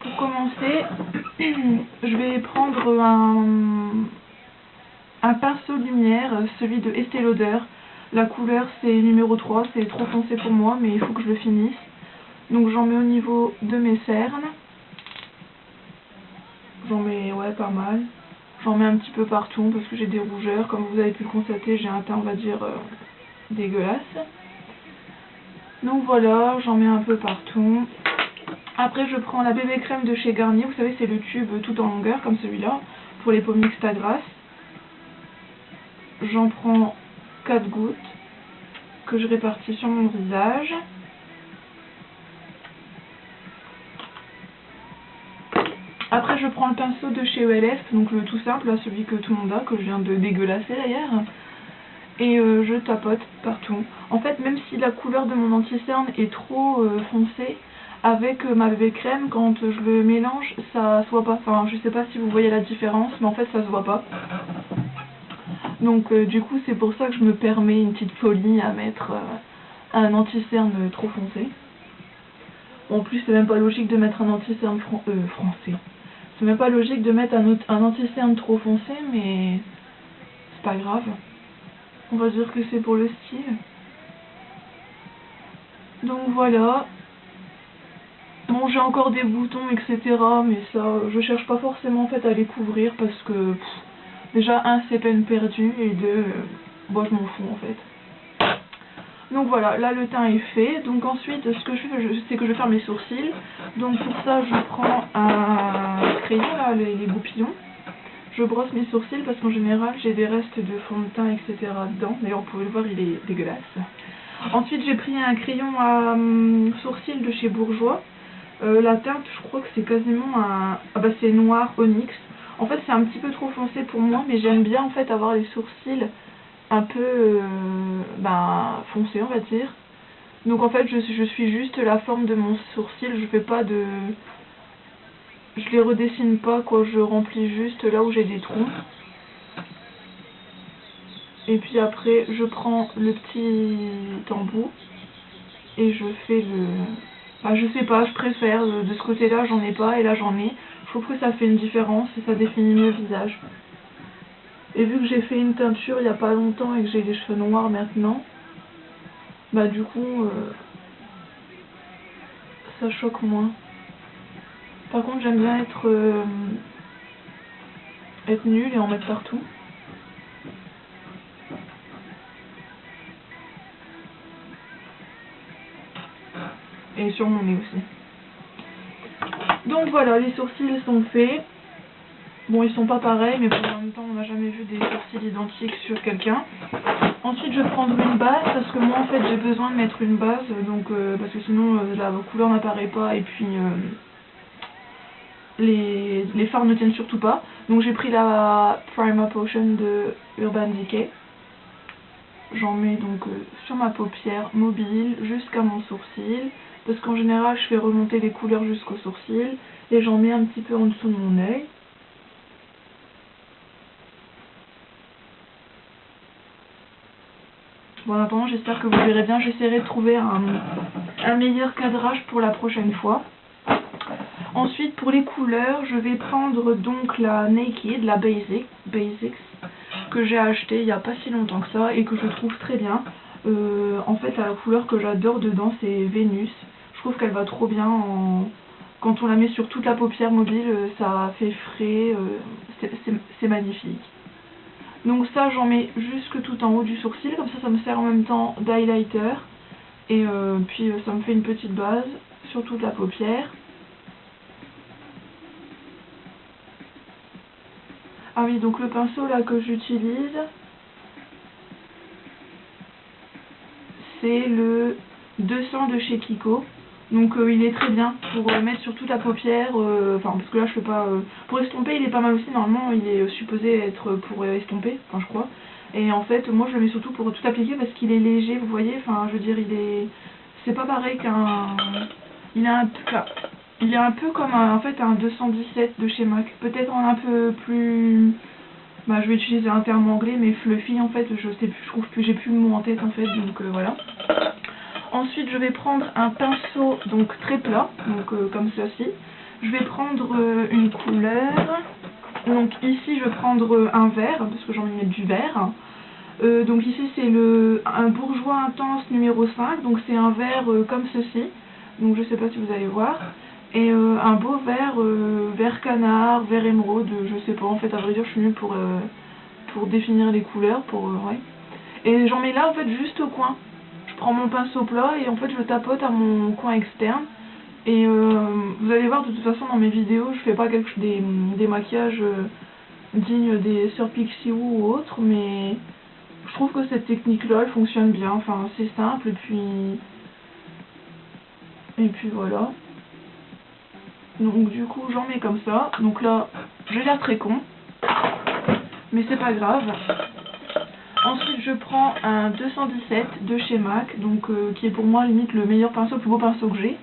pour commencer, je vais prendre un pinceau lumière, celui de Estée Lauder. La couleur c'est numéro 3, c'est trop foncé pour moi, mais il faut que je le finisse. Donc j'en mets au niveau de mes cernes. J'en mets, ouais, pas mal. J'en mets un petit peu partout parce que j'ai des rougeurs. Comme vous avez pu le constater, j'ai un teint, on va dire, dégueulasse. Donc voilà, j'en mets un peu partout. Après, je prends la bébé crème de chez Garnier. Vous savez, c'est le tube tout en longueur, comme celui-là, pour les peaux mixtes à grasse. J'en prends 4 gouttes que je répartis sur mon visage. Après, je prends le pinceau de chez ELF, donc le tout simple, là, celui que tout le monde a, que je viens de dégueulasser d'ailleurs. Et je tapote partout. En fait, même si la couleur de mon anti-cerne est trop foncée, avec ma bébé crème, quand je le mélange, ça se voit pas. Enfin, je sais pas si vous voyez la différence, mais en fait, ça se voit pas. Donc, du coup, c'est pour ça que je me permets une petite folie à mettre un anti-cerne trop foncé. En plus, c'est même pas logique de mettre un anti-cerne français. C'est même pas logique de mettre un anti-cerne trop foncé, mais c'est pas grave. On va dire que c'est pour le style. Donc voilà. Bon, j'ai encore des boutons, etc. Mais ça, je cherche pas forcément en fait à les couvrir parce que déjà, un, c'est peine perdue, et deux, bon, je m'en fous en fait. Donc voilà, là le teint est fait. Donc ensuite, ce que je fais, c'est que je vais faire mes sourcils. Donc pour ça, je prends un crayon, là, les goupillons. Je brosse mes sourcils parce qu'en général, j'ai des restes de fond de teint, etc. dedans. D'ailleurs, vous pouvez le voir, il est dégueulasse. Ensuite, j'ai pris un crayon à sourcils de chez Bourjois. La teinte, je crois que c'est quasiment un... Ah bah c'est noir onyx. En fait, c'est un petit peu trop foncé pour moi, mais j'aime bien en fait avoir les sourcils un peu foncés, on va dire. Donc en fait, je suis juste la forme de mon sourcil. Je fais pas de... Je les redessine pas, quoi. Je remplis juste là où j'ai des trous. Et puis après, je prends le petit embout et je fais le... Enfin, je sais pas, je préfère. De ce côté-là, j'en ai pas et là, j'en ai. Je trouve que ça fait une différence et ça définit mieux le visage. Et vu que j'ai fait une teinture il y a pas longtemps et que j'ai les cheveux noirs maintenant, bah du coup, ça choque moins. Par contre, j'aime bien être nulle et en mettre partout. Et sur mon nez aussi. Donc voilà, les sourcils sont faits. Bon, ils sont pas pareils, mais bon, en même temps, on n'a jamais vu des sourcils identiques sur quelqu'un. Ensuite, je vais prendre une base, parce que moi, en fait, j'ai besoin de mettre une base, donc parce que sinon, la couleur n'apparaît pas, et puis les fards ne tiennent surtout pas. Donc j'ai pris la Primer Potion de Urban Decay. J'en mets donc sur ma paupière mobile jusqu'à mon sourcil, parce qu'en général, je fais remonter les couleurs jusqu'au sourcil, et j'en mets un petit peu en dessous de mon œil. Bon, en attendant, j'espère que vous verrez bien. J'essaierai de trouver un meilleur cadrage pour la prochaine fois. Ensuite, pour les couleurs, je vais prendre donc la Naked, la Basics, que j'ai acheté il n'y a pas si longtemps que ça et que je trouve très bien. En fait, la couleur que j'adore dedans, c'est Vénus. Je trouve qu'elle va trop bien quand on la met sur toute la paupière mobile, ça fait frais, c'est magnifique. Donc ça, j'en mets jusque tout en haut du sourcil, comme ça me sert en même temps d'highlighter. Et puis ça me fait une petite base sur toute la paupière. Ah oui, donc le pinceau là que j'utilise, c'est le 200 de chez Kiko. Donc il est très bien pour mettre sur toute la paupière, parce que là je fais pas... pour estomper il est pas mal aussi, normalement il est supposé être pour estomper, enfin je crois. Et en fait moi je le mets surtout pour tout appliquer parce qu'il est léger, vous voyez, enfin je veux dire il est... C'est pas pareil qu'un... Il est un peu comme en fait un 217 de chez MAC, peut-être un peu plus... Bah, je vais utiliser un terme anglais, mais fluffy en fait, je sais plus, je trouve plus, j'ai plus le mot en tête en fait, donc voilà. Ensuite, je vais prendre un pinceau donc très plat, donc comme ceci. je vais prendre une couleur. Donc ici je vais prendre un vert, parce que j'ai envie de mettre du vert. Donc ici c'est un bourgeois intense numéro 5, donc c'est un vert comme ceci. Donc je sais pas si vous allez voir. Et un beau vert, vert canard, vert émeraude, je sais pas, en fait à vrai dire je suis nulle pour définir les couleurs, ouais. Et j'en mets là en fait juste au coin. Je prends mon pinceau plat et en fait je tapote à mon coin externe. Et vous allez voir de toute façon dans mes vidéos, je fais pas des maquillages dignes des Sœurs Pixiu ou autres, mais je trouve que cette technique là elle fonctionne bien, enfin c'est simple et puis voilà. Donc du coup j'en mets comme ça, donc là j'ai l'air très con, mais c'est pas grave. Ensuite je prends un 217 de chez MAC, donc qui est pour moi limite le meilleur pinceau, le plus beau pinceau que j'ai,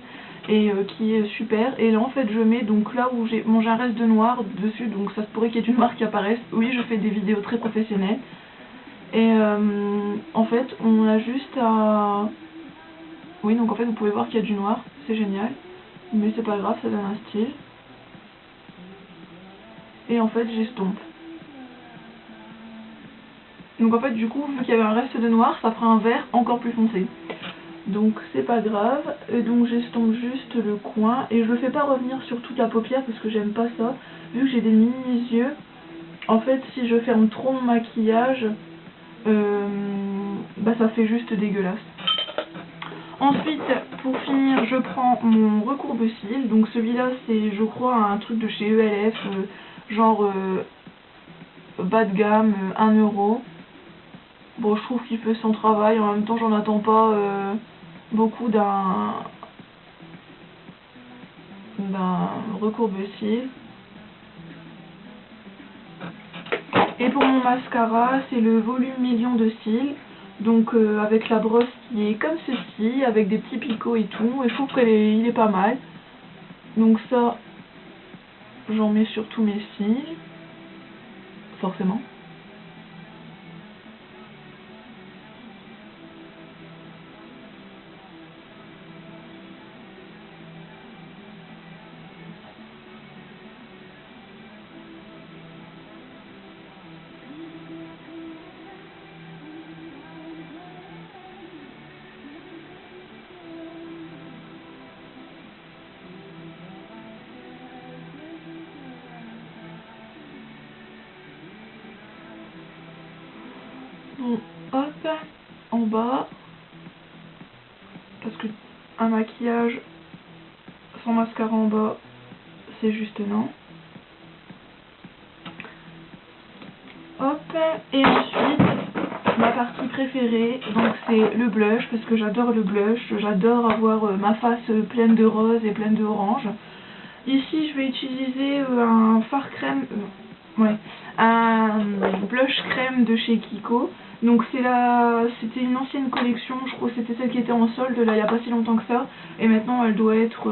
et qui est super. Et là en fait je mets donc là où j'ai un reste de noir dessus, donc ça se pourrait qu'il y ait une marque qui apparaisse. Oui, je fais des vidéos très professionnelles. Et en fait on a juste à... Oui, donc en fait vous pouvez voir qu'il y a du noir, c'est génial. Mais c'est pas grave, ça donne un style. Et en fait j'estompe. Donc en fait du coup vu qu'il y avait un reste de noir, ça fera un vert encore plus foncé. Donc c'est pas grave, et donc j'estompe juste le coin, et je le fais pas revenir sur toute la paupière parce que j'aime pas ça. Vu que j'ai des mini yeux, en fait si je ferme trop mon maquillage, bah ça fait juste dégueulasse. Ensuite, pour finir, je prends mon recourbe-cils. Donc celui-là c'est je crois un truc de chez ELF, genre bas de gamme, 1 €. Bon, je trouve qu'il fait son travail, en même temps j'en attends pas beaucoup d'un recourbe-cils. Et pour mon mascara, c'est le volume million de cils, donc avec la brosse qui est comme ceci, avec des petits picots et tout, et je trouve qu'il est pas mal. Donc ça, j'en mets sur tous mes cils, forcément. Bon, hop, en bas, parce que un maquillage sans mascara en bas, c'est juste non. Hop, et ensuite, ma partie préférée, donc c'est le blush, parce que j'adore le blush, j'adore avoir ma face pleine de rose et pleine de orange. Ici, je vais utiliser un fard crème, un blush crème de chez Kiko. Donc c'était une ancienne collection, je crois que c'était celle qui était en solde là il n'y a pas si longtemps que ça. Et maintenant elle doit être,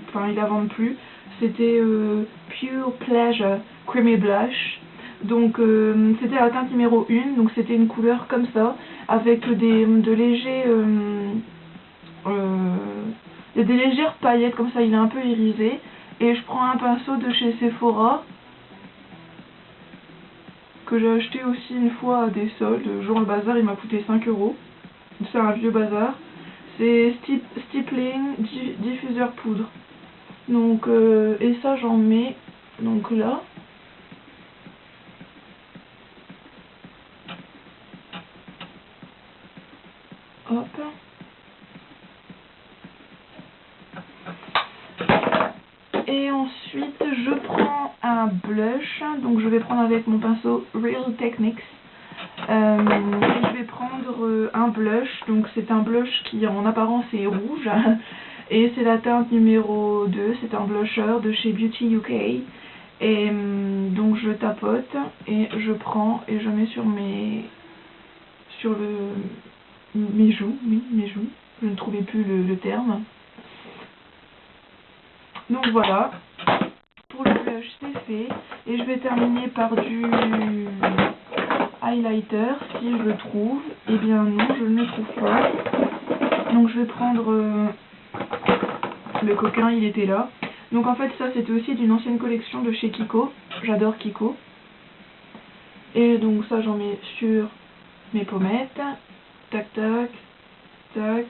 enfin ils la vendent plus. C'était Pure Pleasure Creamy Blush. Donc c'était la teinte numéro 1, donc c'était une couleur comme ça, avec des légères paillettes comme ça, il est un peu irisé. Et je prends un pinceau de chez Sephora, que j'ai acheté aussi une fois à des soldes, genre le bazar il m'a coûté 5 €. C'est un vieux bazar. C'est Stippling diffuseur poudre. Donc et ça j'en mets donc là. Hop. Et ensuite je prends un blush, donc je vais prendre avec mon pinceau Real Techniques. Et je vais prendre un blush, donc c'est un blush qui en apparence est rouge et c'est la teinte numéro 2, c'est un blusher de chez Beauty UK. Et donc je tapote et je prends et je mets sur mes joues, oui, mes joues, je ne trouvais plus le terme. Donc voilà, pour le blush c'est fait, et je vais terminer par du highlighter si je le trouve. Eh bien non, je ne le trouve pas. Donc je vais prendre le coquin, il était là. Donc en fait ça c'était aussi d'une ancienne collection de chez Kiko, j'adore Kiko. Et donc ça j'en mets sur mes pommettes, tac tac, tac.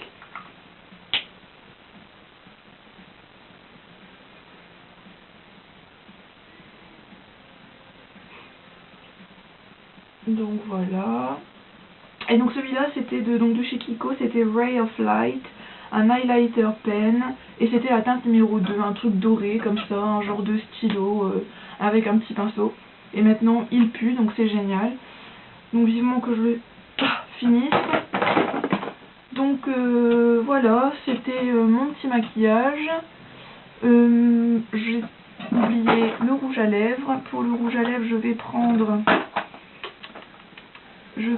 Donc voilà. Et donc celui-là c'était de chez Kiko, c'était Ray of Light, un highlighter pen, et c'était la teinte numéro 2, un truc doré comme ça, un genre de stylo avec un petit pinceau. Et maintenant il pue, donc c'est génial. Donc vivement que je le finisse. Donc voilà, c'était mon petit maquillage. J'ai oublié le rouge à lèvres. Pour le rouge à lèvres, je vais prendre... je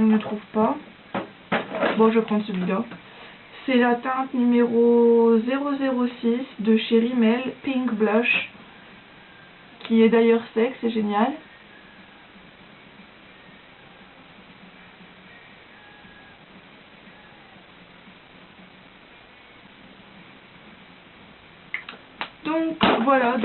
ne le trouve pas. Bon, je vais prendre celui-là. C'est la teinte numéro 006 de chez Rimmel, Pink Blush, qui est d'ailleurs sec, c'est génial. Donc voilà,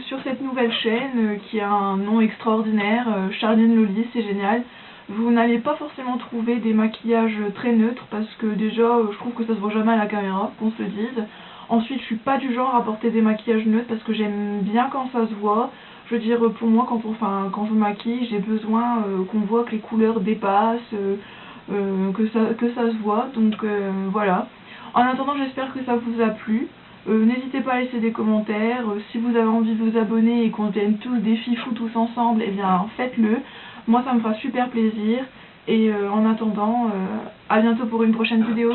sur cette nouvelle chaîne qui a un nom extraordinaire, Charline Loli, c'est génial. Vous n'allez pas forcément trouver des maquillages très neutres parce que déjà je trouve que ça se voit jamais à la caméra, qu'on se le dise. Ensuite je suis pas du genre à porter des maquillages neutres parce que j'aime bien quand ça se voit. Je veux dire pour moi quand je maquille j'ai besoin qu'on voit que les couleurs dépassent, que ça se voit. Donc voilà. En attendant j'espère que ça vous a plu. N'hésitez pas à laisser des commentaires, si vous avez envie de vous abonner et qu'on devienne tous des fifous tous ensemble, eh bien faites-le, moi ça me fera super plaisir, et en attendant, à bientôt pour une prochaine vidéo.